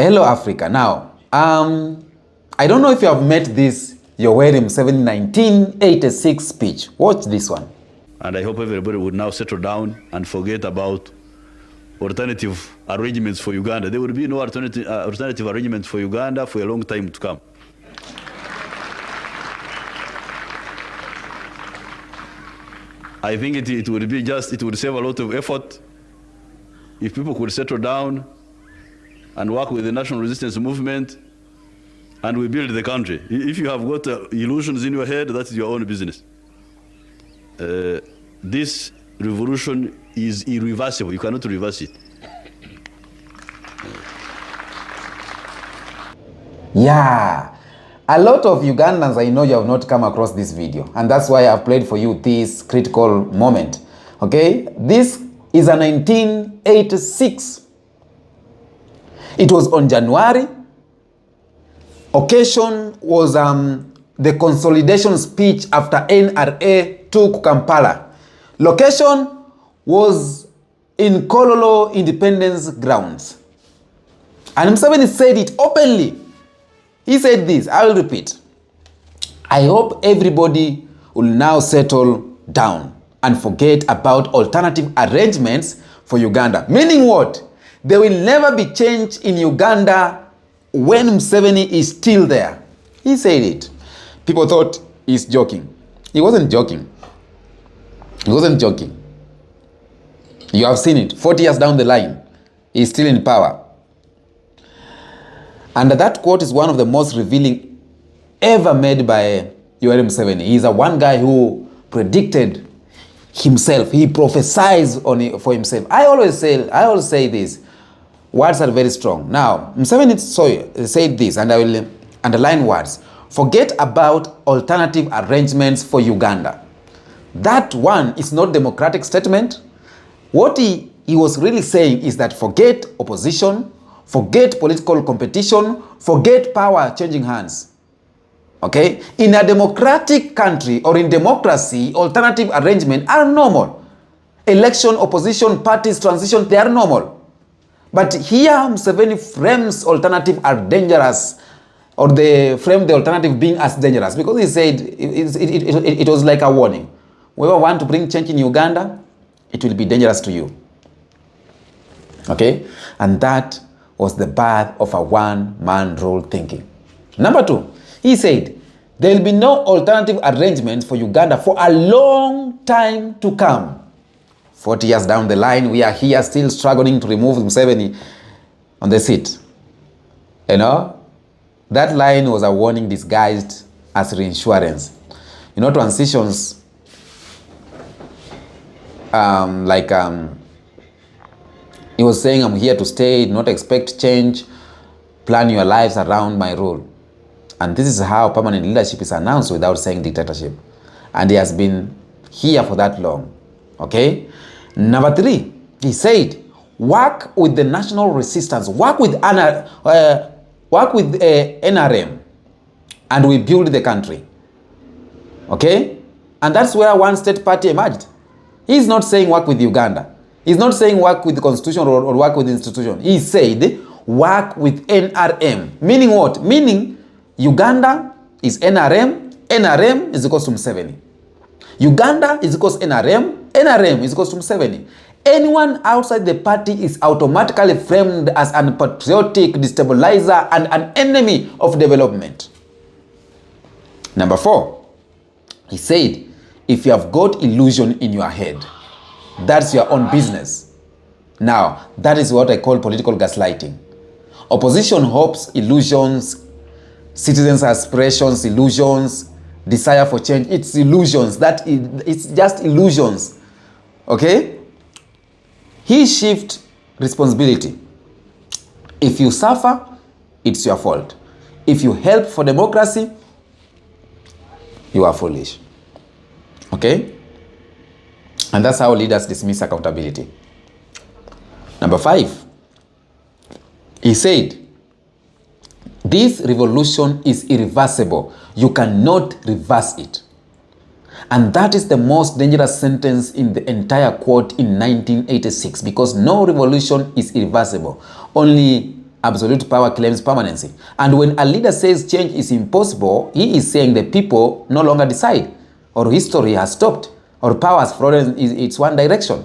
Hello, Africa. Now, I don't know if you have met this Yoweri Museveni 1986 speech. Watch this one. And I hope everybody would now settle down and forget about alternative arrangements for Uganda. There will be no alternative arrangements for Uganda for a long time to come. I think it would save a lot of effort if people could settle down and work with the national resistance movement and we build the country. If you have got illusions in your head, that's your own business. This revolution is irreversible. You cannot reverse it. Yeah, a lot of Ugandans, I know you have not come across this video, and that's why I've played for you this critical moment. Okay, this is a 1986. It was on January. Occasion was the consolidation speech after NRA took Kampala. Location was in Kololo Independence Grounds. And Museveni said it openly. He said this, I will repeat. I hope everybody will now settle down and forget about alternative arrangements for Uganda. Meaning what? There will never be change in Uganda when Museveni is still there. He said it. People thought he's joking. He wasn't joking. He wasn't joking. You have seen it. 40 years down the line, he's still in power. And that quote is one of the most revealing ever made by Yoweri Museveni. He's a one guy who predicted himself. He prophesied for himself. I always say this. Words are very strong. Now, Museveni said this, and I will underline words. Forget about alternative arrangements for Uganda. That one is not democratic statement. What he was really saying is that forget opposition, forget political competition, forget power changing hands. Okay? In a democratic country or in democracy, alternative arrangements are normal. Election, opposition, parties, transition, they are normal. But here, Museveni frames alternative are dangerous, or they frame the alternative being as dangerous, because he said it was like a warning. Whoever want to bring change in Uganda, it will be dangerous to you. Okay? And that was the birth of a one-man rule thinking. Number two, he said, there will be no alternative arrangements for Uganda for a long time to come. 40 years down the line, we are here still struggling to remove Museveni on the seat. You know, that line was a warning disguised as reinsurance. You know, transitions, he was saying, I'm here to stay, do not expect change, plan your lives around my rule. And this is how permanent leadership is announced without saying dictatorship. And he has been here for that long. Okay? Number three, he said, work with the national resistance, work with NRM, and we build the country. Okay? And that's where one state party emerged. He's not saying work with Uganda. He's not saying work with the constitution or work with the institution. He said work with NRM. Meaning what? Meaning Uganda is NRM, NRM is equals to Museveni. Uganda is equals to NRM, NRM is equals to Museveni. Anyone outside the party is automatically framed as an patriotic destabilizer and an enemy of development. Number four, he said, if you have got illusion in your head, that's your own business. Now, that is what I call political gaslighting. Opposition hopes, illusions, citizens' aspirations, illusions, desire for change, it's illusions. It's just illusions. Okay? He shifts responsibility. If you suffer, it's your fault. If you help for democracy, you are foolish. Okay? And that's how leaders dismiss accountability. Number five, he said, this revolution is irreversible. You cannot reverse it. And that is the most dangerous sentence in the entire quote in 1986, because no revolution is irreversible. Only Absolute power claims permanency. And when a leader says change is impossible, he is saying the people no longer decide, or history has stopped, or power has flown its one direction.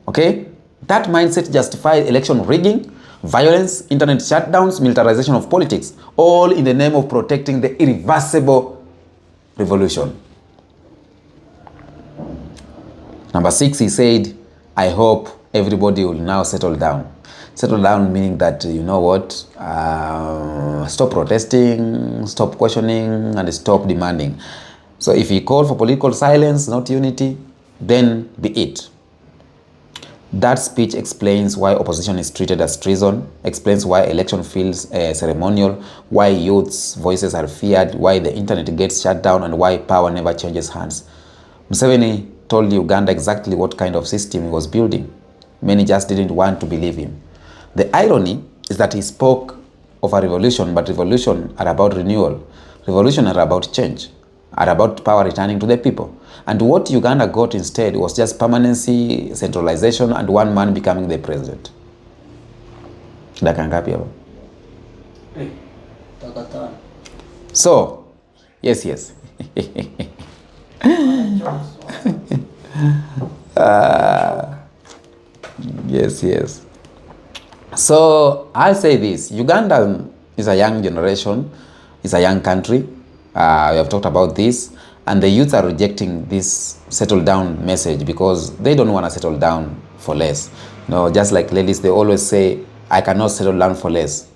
Okay? That mindset justifies election rigging, violence, internet shutdowns, militarization of politics, all in the name of protecting the irreversible revolution. Number 6, he said, I hope everybody will now settle down. Settle down meaning that, you know what, stop protesting, stop questioning, and stop demanding. So if he called for political silence, not unity, then be it. That speech explains why opposition is treated as treason, explains why election feels ceremonial, why youth's voices are feared, why the internet gets shut down, and why power never changes hands. Museveni told Uganda exactly what kind of system he was building. Many just didn't want to believe him. The irony is that he spoke of a revolution, but revolution are about renewal. Revolution are about change, are about power returning to the people. And what Uganda got instead was just permanency, centralization, and one man becoming the president. So, yes. Yes. So I say this, Uganda is a young generation, it's a young country. We have talked about this, and the youth are rejecting this settle down message because they don't want to settle down for less. Just like ladies, they always say, I cannot settle down for less.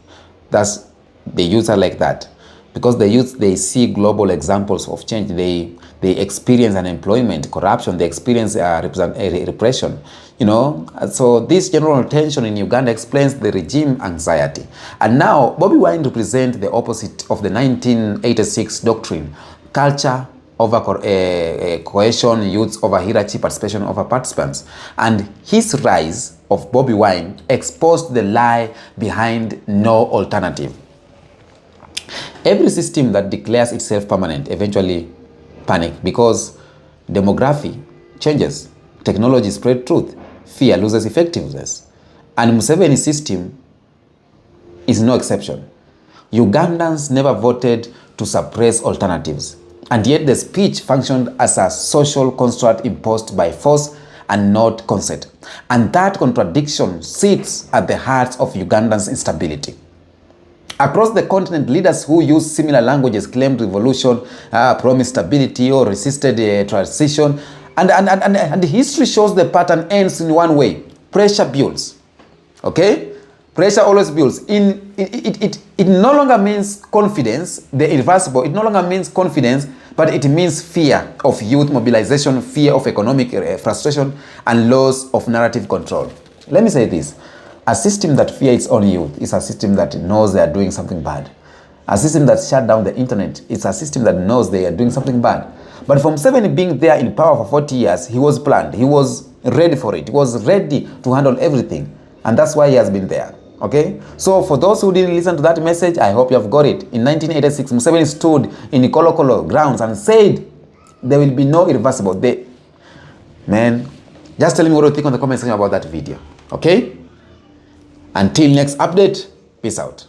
That's, the youth are like that. Because the youth, they see global examples of change. They experience unemployment, corruption, they experience repression. So this general tension in Uganda explains the regime anxiety. And now Bobi Wine represents the opposite of the 1986 doctrine: culture over cohesion, youths over hierarchy, participation over participants. And his rise of Bobi Wine exposed the lie behind no alternative. Every system that declares itself permanent eventually panic, because demography changes, technology spread truth, fear loses effectiveness. And Museveni's system is no exception. Ugandans never voted to suppress alternatives, and yet the speech functioned as a social construct imposed by force and not consent. And that contradiction sits at the heart of Ugandans' instability. Across the continent, leaders who use similar languages claimed revolution, promised stability, or resisted transition. And history shows the pattern ends in one way: pressure builds. Okay? Pressure always builds. It no longer means confidence, the irreversible. It no longer means confidence, but it means fear of youth mobilization, fear of economic frustration, and loss of narrative control. Let me say this. A system that fears its own youth is a system that knows they are doing something bad. A system that shut down the internet is a system that knows they are doing something bad. But from Museveni being there in power for 40 years, he was planned. He was ready for it. He was ready to handle everything. And that's why he has been there. Okay? So for those who didn't listen to that message, I hope you have got it. In 1986, Museveni stood in the Kolokolo grounds and said there will be no irreversible. Man, just tell me what you think on the comment section about that video. Okay? Until next update, peace out.